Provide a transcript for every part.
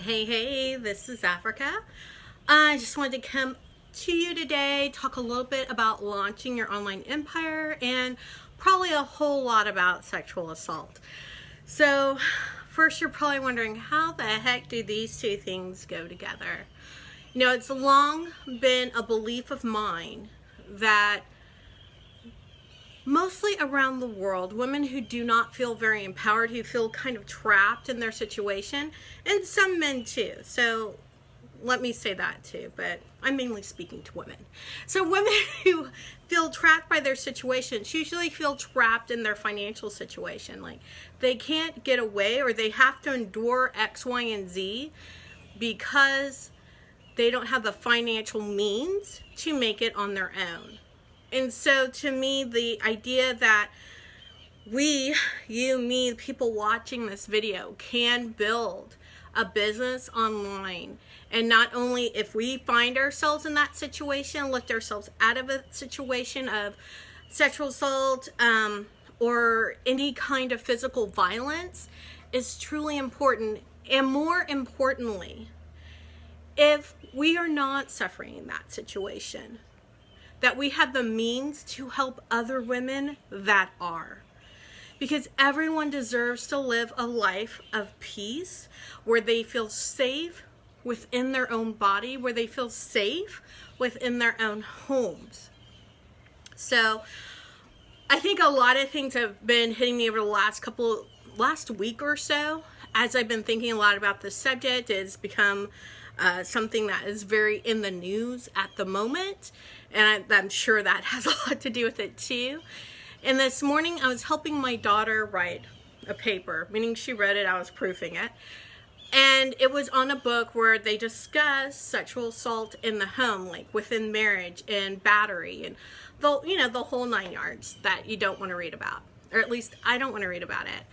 Hey, this is Africa. I just wanted to come to you today, talk a little bit about launching your online empire and probably a whole lot about sexual assault. So, first, you're probably wondering, how the heck do these two things go together? It's long been a belief of mine that mostly around the world, women who do not feel very empowered, who feel kind of trapped in their situation, and some men too. So let me say that too, but I'm mainly speaking to women. So women who feel trapped by their situations usually feel trapped in their financial situation. Like they can't get away, or they have to endure X, Y, and Z because they don't have the financial means to make it on their own. And so to me, the idea that we, you, me, people watching this video can build a business online, and not only if we find ourselves in that situation, lift ourselves out of a situation of sexual assault or any kind of physical violence, is truly important. And more importantly, if we are not suffering in that situation, that we have the means to help other women that are. Because everyone deserves to live a life of peace, where they feel safe within their own body, where they feel safe within their own homes. So I think a lot of things have been hitting me over the last week or so, as I've been thinking a lot about this subject. It's become something that is very in the news at the moment, and I'm sure that has a lot to do with it too. And this morning I was helping my daughter write a paper, meaning she wrote it, I was proofing it, and it was on a book where they discuss sexual assault in the home, like within marriage and battery and the whole 9 yards that you don't want to read about, or at least I don't want to read about it.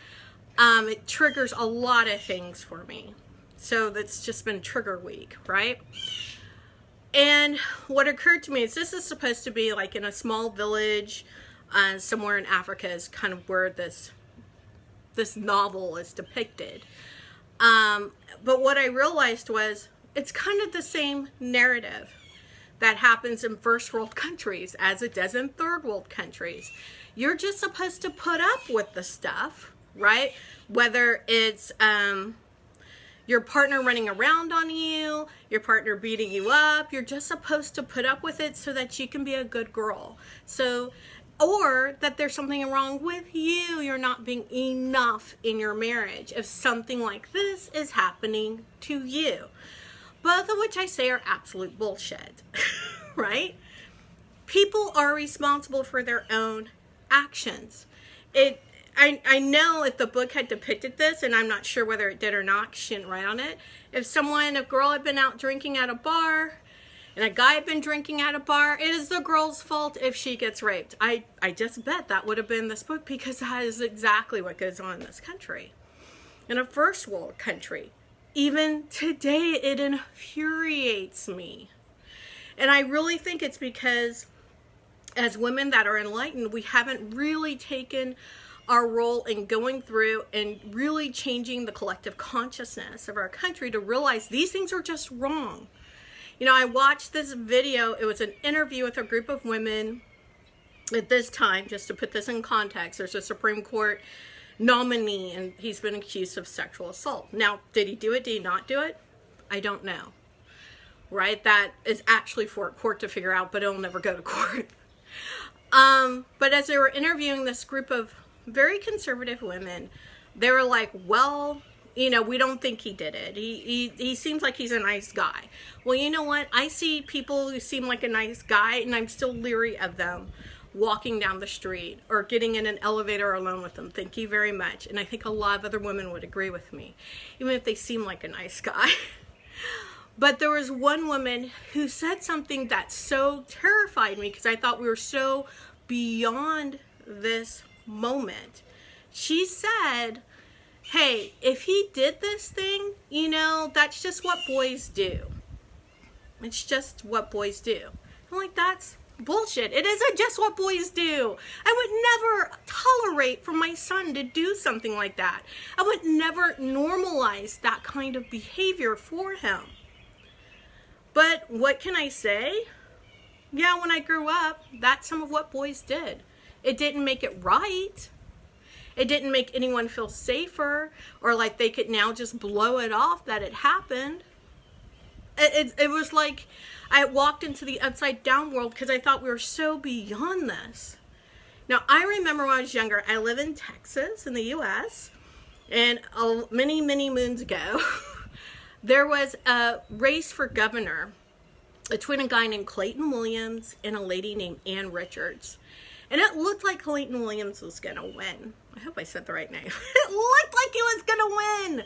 It triggers a lot of things for me. So that's just been trigger week, right? And what occurred to me is this is supposed to be like in a small village somewhere in Africa, is kind of where this novel is depicted. But what I realized was it's kind of the same narrative that happens in first world countries as it does in third world countries. You're just supposed to put up with the stuff, right? Whether it's your partner running around on you, your partner beating you up, you're just supposed to put up with it so that you can be a good girl. Or that there's something wrong with you, you're not being enough in your marriage if something like this is happening to you. Both of which I say are absolute bullshit, right? People are responsible for their own actions. I know if the book had depicted this, and I'm not sure whether it did or not, she didn't write on it. If a girl had been out drinking at a bar, and a guy had been drinking at a bar, it is the girl's fault if she gets raped. I just bet that would have been this book, because that is exactly what goes on in this country. In a first world country. Even today, it infuriates me. And I really think it's because as women that are enlightened, we haven't really taken our role in going through and really changing the collective consciousness of our country to realize these things are just wrong. I watched this video. It was an interview with a group of women. At this time, just to put this in context, there's a Supreme Court nominee, and he's been accused of sexual assault. Now, did he do it? Did he not do it? I don't know. Right? That is actually for a court to figure out, but it'll never go to court. But as they were interviewing this group of very conservative women, they were like, well, we don't think he did it. He seems like he's a nice guy. Well, you know what? I see people who seem like a nice guy, and I'm still leery of them walking down the street or getting in an elevator alone with them. Thank you very much. And I think a lot of other women would agree with me, even if they seem like a nice guy. But there was one woman who said something that so terrified me, because I thought we were so beyond this moment. She said, hey, if he did this thing, that's just what boys do. It's just what boys do. I'm like, that's bullshit. It isn't just what boys do. I would never tolerate for my son to do something like that. I would never normalize that kind of behavior for him. But what can I say? Yeah, when I grew up, that's some of what boys did. It didn't make it right. It didn't make anyone feel safer or like they could now just blow it off that it happened. It was like I walked into the upside down world because I thought we were so beyond this. Now, I remember when I was younger, I live in Texas in the U.S., and many, many moons ago, there was a race for governor between a guy named Clayton Williams and a lady named Ann Richards. And it looked like Clayton Williams was going to win. I hope I said the right name. It looked like he was going to win.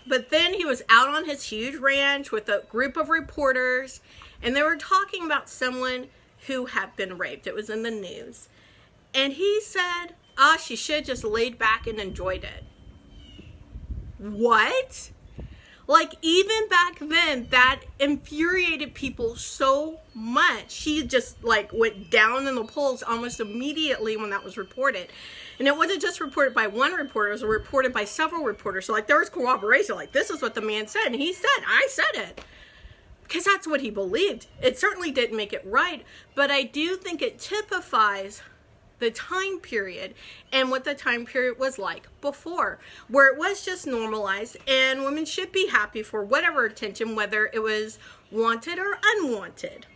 But then he was out on his huge ranch with a group of reporters, and they were talking about someone who had been raped. It was in the news. And he said, she should have just laid back and enjoyed it. What? Like, even back then, that infuriated people so much. She just, like, went down in the polls almost immediately when that was reported. And it wasn't just reported by one reporter. It was reported by several reporters. So, like, there was corroboration. Like, this is what the man said. And he said, I said it. Because that's what he believed. It certainly didn't make it right. But I do think it typifies the time period and what the time period was like before, where it was just normalized and women should be happy for whatever attention, whether it was wanted or unwanted,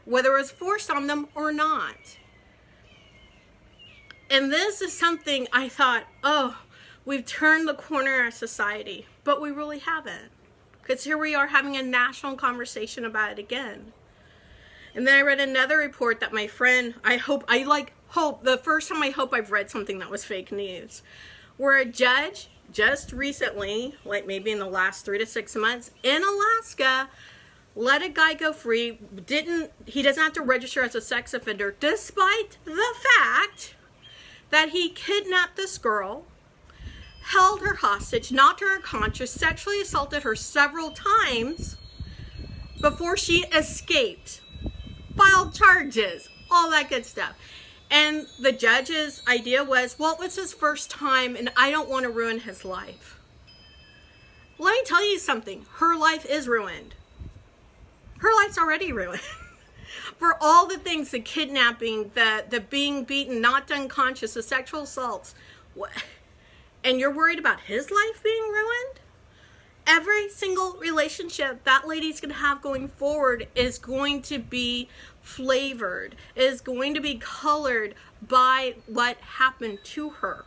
whether it was forced on them or not. And this is something I thought, we've turned the corner as society, but we really haven't, because here we are having a national conversation about it again. And then I read another report that my friend, the first time I hope I've read something that was fake news, where a judge just recently, like maybe in the last 3 to 6 months, in Alaska, let a guy go free. He doesn't have to register as a sex offender, despite the fact that he kidnapped this girl, held her hostage, knocked her unconscious, sexually assaulted her several times before she escaped, filed charges, all that good stuff. And the judge's idea was, well, it was his first time and I don't want to ruin his life. Let me tell you something. Her life is ruined. Her life's already ruined. For all the things, the kidnapping, the being beaten, knocked unconscious, the sexual assaults. And you're worried about his life being ruined? Every single relationship that lady's going to have going forward is going to be flavored, is going to be colored by what happened to her.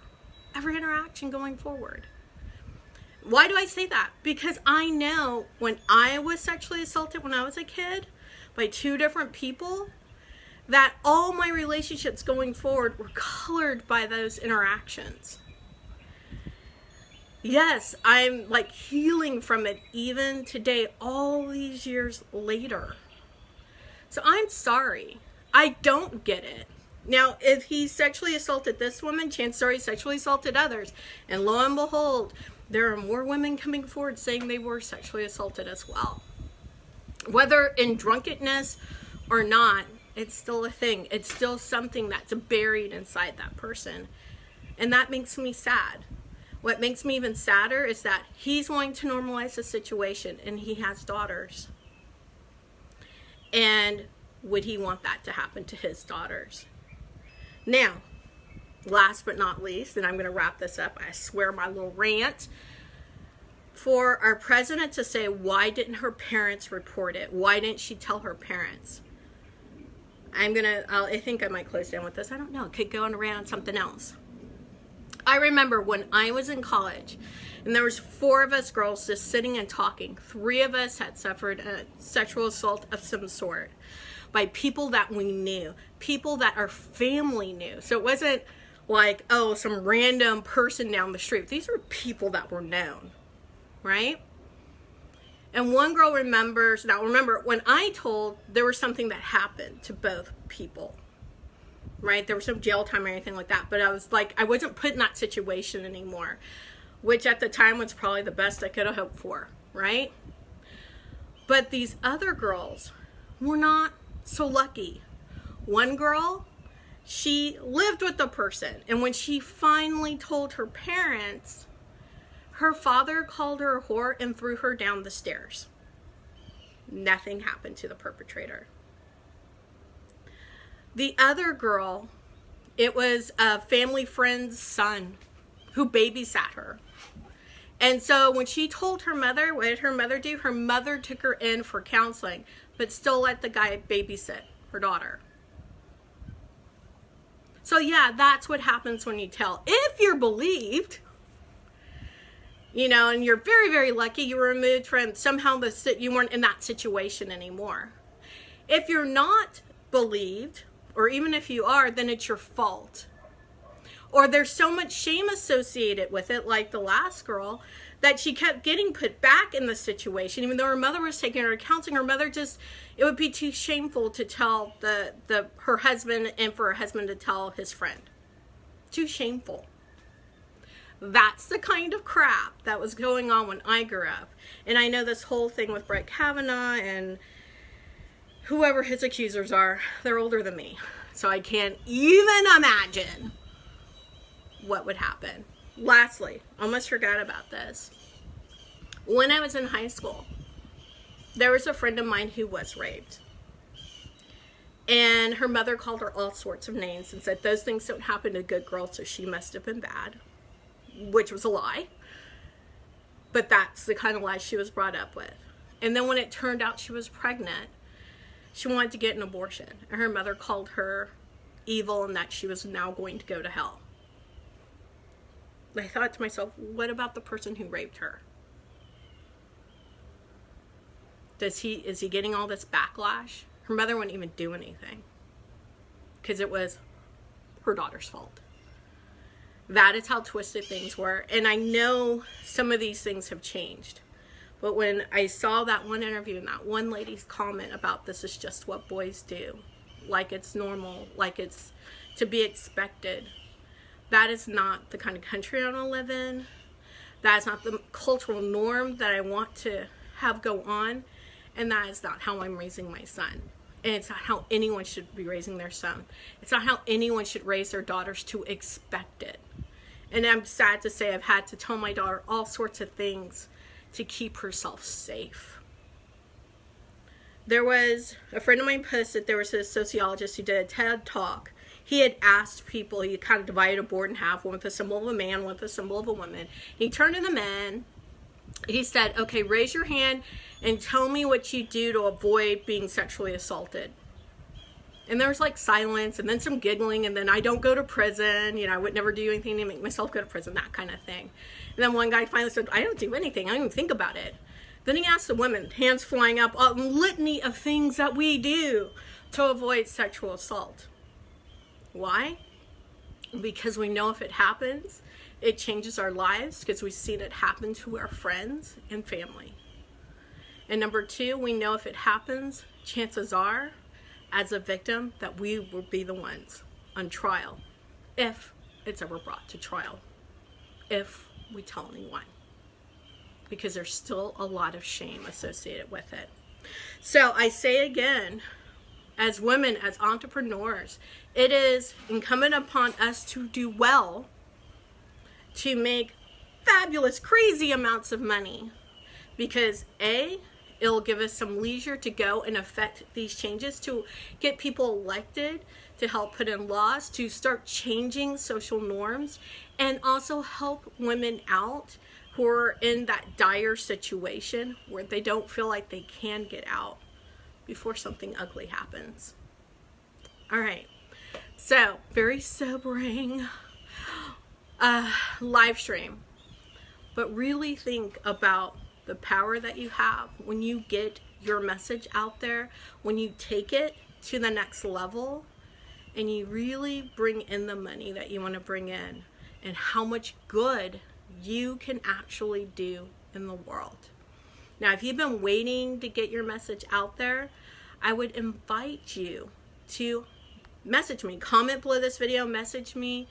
Every interaction going forward. Why do I say that? Because I know when I was sexually assaulted when I was a kid by 2 different people, that all my relationships going forward were colored by those interactions. Yes, I'm like healing from it even today, all these years later. So I'm sorry. I don't get it. Now, if he sexually assaulted this woman, chances are he sexually assaulted others. And lo and behold, there are more women coming forward saying they were sexually assaulted as well. Whether in drunkenness or not, it's still a thing. It's still something that's buried inside that person. And that makes me sad. What makes me even sadder is that he's wanting to normalize the situation and he has daughters. And would he want that to happen to his daughters? Now, last but not least, and I'm going to wrap this up, I swear, my little rant, for our president to say, why didn't her parents report it? Why didn't she tell her parents? I think I might close down with this. I don't know. It could go on around on something else. I remember when I was in college, and there was 4 of us girls just sitting and talking. 3 of us had suffered a sexual assault of some sort by people that we knew, people that our family knew. So it wasn't like, some random person down the street. These were people that were known, right? And one girl remembers, now remember, when I told, there was something that happened to both people. Right? There was no jail time or anything like that. But I was like, I wasn't put in that situation anymore. Which at the time was probably the best I could have hoped for. Right? But these other girls were not so lucky. One girl, she lived with the person, and when she finally told her parents, her father called her a whore and threw her down the stairs. Nothing happened to the perpetrator. The other girl, it was a family friend's son who babysat her. And so when she told her mother, what did her mother do? Her mother took her in for counseling, but still let the guy babysit her daughter. So yeah, that's what happens when you tell. If you're believed, you know, and you're very, very lucky you were removed from somehow you weren't in that situation anymore. If you're not believed, or even if you are, then it's your fault. Or there's so much shame associated with it, like the last girl, that she kept getting put back in the situation, even though her mother was taking her to counseling. Her mother just, it would be too shameful to tell her husband, and for her husband to tell his friend. Too shameful. That's the kind of crap that was going on when I grew up. And I know this whole thing with Brett Kavanaugh and whoever his accusers are, they're older than me. So I can't even imagine what would happen. Lastly, almost forgot about this. When I was in high school, there was a friend of mine who was raped. And her mother called her all sorts of names and said, those things don't happen to good girls, so she must have been bad. Which was a lie. But that's the kind of lie she was brought up with. And then when it turned out she was pregnant, she wanted to get an abortion. And her mother called her evil and that she was now going to go to hell. I thought to myself, what about the person who raped her? Is he getting all this backlash? Her mother wouldn't even do anything. Because it was her daughter's fault. That is how twisted things were. And I know some of these things have changed. But when I saw that one interview and that one lady's comment about this is just what boys do, like it's normal, like it's to be expected, that is not the kind of country I want to live in. That is not the cultural norm that I want to have go on. And that is not how I'm raising my son. And it's not how anyone should be raising their son. It's not how anyone should raise their daughters to expect it. And I'm sad to say I've had to tell my daughter all sorts of things to keep herself safe. There was a friend of mine posted, there was a sociologist who did a TED Talk. He had asked people, he kind of divided a board in half, one with a symbol of a man, one with a symbol of a woman. He turned to the men. He said, okay, raise your hand and tell me what you do to avoid being sexually assaulted. And there was like silence and then some giggling and then I don't go to prison. You know, I would never do anything to make myself go to prison, that kind of thing. And then one guy finally said, I don't do anything. I don't even think about it. Then he asked the women, hands flying up, a litany of things that we do to avoid sexual assault. Why? Because we know if it happens, it changes our lives because we've seen it happen to our friends and family. And number two, we know if it happens, chances are, as a victim, that we will be the ones on trial, if it's ever brought to trial, if we tell anyone. Because there's still a lot of shame associated with it. So I say again, as women, as entrepreneurs, it is incumbent upon us to do well, to make fabulous, crazy amounts of money. Because A, it'll give us some leisure to go and affect these changes, to get people elected, to help put in laws, to start changing social norms, and also help women out who are in that dire situation where they don't feel like they can get out before something ugly happens. All right, so very sobering live stream, but really think about the power that you have when you get your message out there, when you take it to the next level and you really bring in the money that you want to bring in, and how much good you can actually do in the world. Now, if you've been waiting to get your message out there, I would invite you to message me. Comment below this video, message me.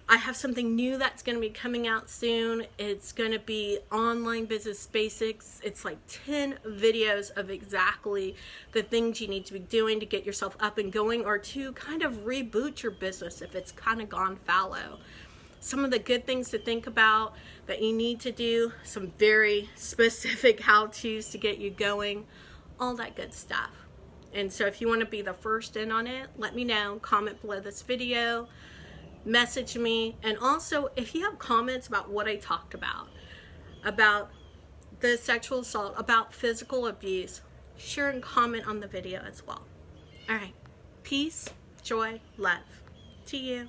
I have something new that's going to be coming out soon. It's going to be online business basics. It's like 10 videos of exactly the things you need to be doing to get yourself up and going, or to kind of reboot your business if it's kind of gone fallow. Some of the good things to think about that you need to do, some very specific how-tos to get you going, all that good stuff. And so if you want to be the first in on it, let me know. Comment below this video. Message me. And also, if you have comments about what I talked about the sexual assault, about physical abuse, share and comment on the video as well. All right. Peace, joy, love to you.